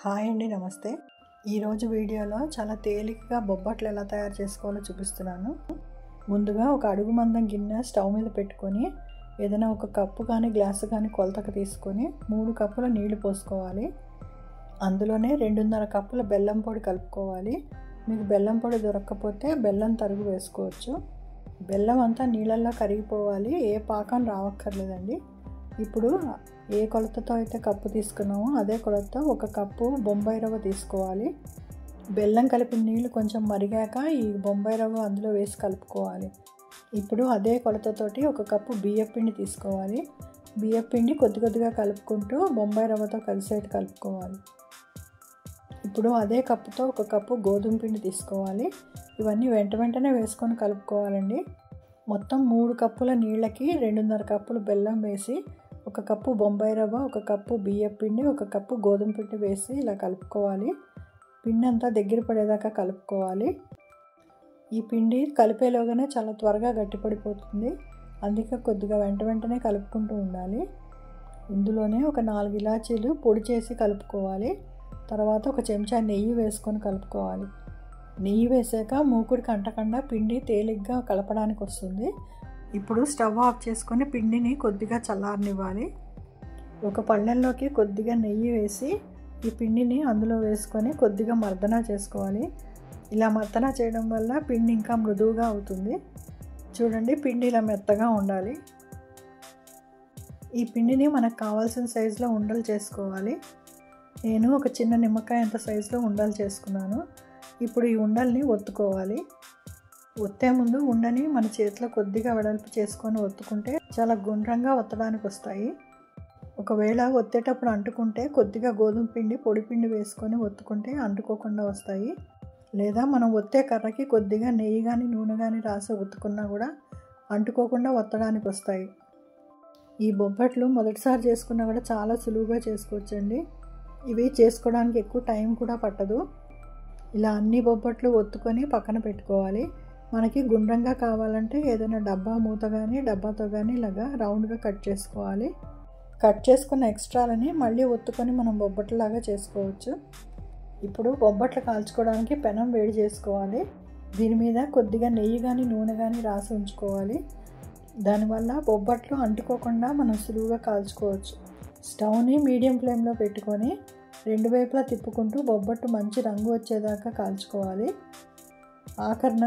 Hi అండి, నమస్తే. ఈరోజు వీడియోలో చాలా తేలికగా బొబ్బట్లు ఎలా తయారు చేసుకోవాలో చూపిస్తున్నాను. ముందుగా ఒక అడుగు మందం గిన్నె స్టవ్ మీద పెట్టుకొని ఏదైనా ఒక కప్పు కానీ గ్లాసు కానీ కొలతకు తీసుకొని 3 కప్పుల నీళ్లు పోసుకోవాలి. అందులోనే 2.5 కప్పుల బెల్లం పొడి కలుపుకోవాలి. మీకు బెల్లం పొడి దొరకకపోతే బెల్లం తరుగు వేసుకోవచ్చు. బెల్లం అంతా నీళ్ళల్లో కరిగిపోవాలి, ఏ పాకం రావక్కర్లేదండి. ఇప్పుడు ఏ కొలతతో అయితే కప్పు తీసుకున్నామో అదే కొలతతో 1 కప్పు బొంబాయి రవ్వ తీసుకోవాలి. బెల్లం కలిపిన నీళ్ళు కొంచెం మరిగాక ఈ బొంబాయి రవ్వ అందులో వేసి కలుపుకోవాలి. ఇప్పుడు అదే కొలతతోటి 1 కప్పు బియ్యపిండి తీసుకోవాలి. బియ్యపిండి కొద్దిగా కలుపుకుంటూ బొంబాయి రవ్వతో కలిసేట్టు కలుపుకోవాలి. ఇప్పుడు అదే కప్పుతో 1 కప్పు గోధుమ పిండి తీసుకోవాలి. ఇవన్నీ వెంటనే వేసుకొని కలుపుకోవాలండి. మొత్తం 3 కప్పుల నీళ్ళకి 2.5 కప్పులు బెల్లం వేసి 1 కప్పు బొంబాయి రవ్వ, 1 కప్పు బియ్యపిండి, 1 కప్పు గోధుమ పిండి వేసి ఇలా కలుపుకోవాలి. పిండి అంతా దగ్గర పడేదాకా కలుపుకోవాలి. ఈ పిండి కలిపేలోగానే చాలా త్వరగా గట్టిపడిపోతుంది, అందుకే కొద్దిగా వెంటనే కలుపుకుంటూ ఉండాలి. ఇందులోనే ఒక 4 ఇలాచీలు పొడి చేసి కలుపుకోవాలి. తర్వాత 1 చెంచా నెయ్యి వేసుకొని కలుపుకోవాలి. నెయ్యి వేసాక మూకుడికి అంటకుండా పిండి తేలిగ్గా కలపడానికి వస్తుంది. ఇప్పుడు స్టవ్ ఆఫ్ చేసుకొని పిండిని కొద్దిగా చల్లారనివ్వాలి. ఒక పళ్ళెంలోకి కొద్దిగా నెయ్యి వేసి ఈ పిండిని అందులో వేసుకొని కొద్దిగా మర్దన చేసుకోవాలి. ఇలా మర్దన చేయడం వల్ల పిండి ఇంకా మృదువుగా అవుతుంది. చూడండి, పిండి ఇలా మెత్తగా ఉండాలి. ఈ పిండిని మనకు కావాల్సిన సైజులో ఉండలు చేసుకోవాలి. నేను ఒక చిన్న నిమ్మకాయ అంత సైజులో ఉండలు చేసుకున్నాను. ఇప్పుడు ఈ ఉండల్ని ఒత్తుకోవాలి. ఒత్తే ముందు ఉండని మన చేతిలో కొద్దిగా వెడల్పు చేసుకొని ఒత్తుకుంటే చాలా గుండ్రంగా ఒత్తడానికి వస్తాయి. ఒకవేళ ఒత్తేటప్పుడు అంటుకుంటే కొద్దిగా గోధుమ పిండి, పొడి పిండి వేసుకొని ఒత్తుకుంటే అంటుకోకుండా వస్తాయి. లేదా మనం ఒత్తే కర్రకి కొద్దిగా నెయ్యి కానీ నూనె కానీ రాసి ఒత్తుకున్నా కూడా అంటుకోకుండా ఒత్తడానికి వస్తాయి. ఈ బొబ్బట్లు మొదటిసారి చేసుకున్నా కూడా చాలా సులువుగా చేసుకోవచ్చండి. ఇవి చేసుకోవడానికి ఎక్కువ టైం కూడా పట్టదు. ఇలా అన్ని బొబ్బట్లు ఒత్తుకొని పక్కన పెట్టుకోవాలి. మనకి గుండ్రంగా కావాలంటే ఏదైనా డబ్బా మూత కానీ డబ్బాతో కానీ ఇలాగా రౌండ్గా కట్ చేసుకోవాలి. కట్ చేసుకున్న ఎక్స్ట్రాలని మళ్ళీ ఒత్తుకొని మనం బొబ్బట్లాగా చేసుకోవచ్చు. ఇప్పుడు బొబ్బట్లు కాల్చుకోవడానికి పెనం వేడి చేసుకోవాలి. దీని మీద కొద్దిగా నెయ్యి కానీ నూనె కానీ రాసి ఉంచుకోవాలి. దానివల్ల బొబ్బట్లు అంటుకోకుండా మనం సులువుగా కాల్చుకోవచ్చు. స్టవ్ని మీడియం ఫ్లేమ్లో పెట్టుకొని 2 వైపులా తిప్పుకుంటూ బొబ్బట్టు మంచి రంగు వచ్చేదాకా కాల్చుకోవాలి. ఆఖరణ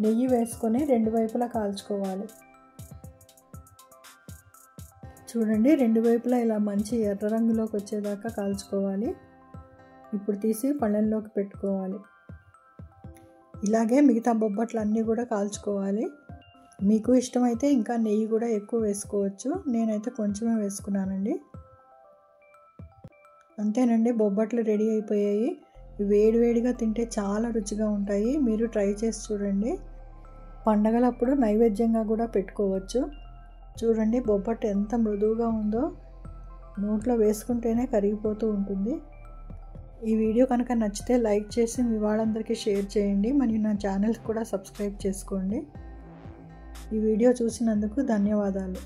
నెయ్యి వేసుకొని 2 వైపులా కాల్చుకోవాలి. చూడండి, 2 వైపులా ఇలా మంచి ఎర్ర రంగులోకి వచ్చేదాకా కాల్చుకోవాలి. ఇప్పుడు తీసి పళ్ళెంలోకి పెట్టుకోవాలి. ఇలాగే మిగతా బొబ్బట్లు అన్నీ కూడా కాల్చుకోవాలి. మీకు ఇష్టమైతే ఇంకా నెయ్యి కూడా ఎక్కువ వేసుకోవచ్చు. నేనైతే కొంచెమే వేసుకున్నానండి. అంతేనండి, బొబ్బట్లు రెడీ అయిపోయాయి. వేడివేడిగా తింటే చాలా రుచిగా ఉంటాయి. మీరు ట్రై చేసి చూడండి. పండగలప్పుడు నైవేద్యంగా కూడా పెట్టుకోవచ్చు. చూడండి, బొబ్బట్టు ఎంత మృదువుగా ఉందో, నోట్లో వేసుకుంటేనే కరిగిపోతూ ఉంటుంది. ఈ వీడియో కనుక నచ్చితే లైక్ చేసి మీ వాళ్ళందరికీ షేర్ చేయండి. మరియు నా ఛానల్ కూడా సబ్స్క్రైబ్ చేసుకోండి. ఈ వీడియో చూసినందుకు ధన్యవాదాలు.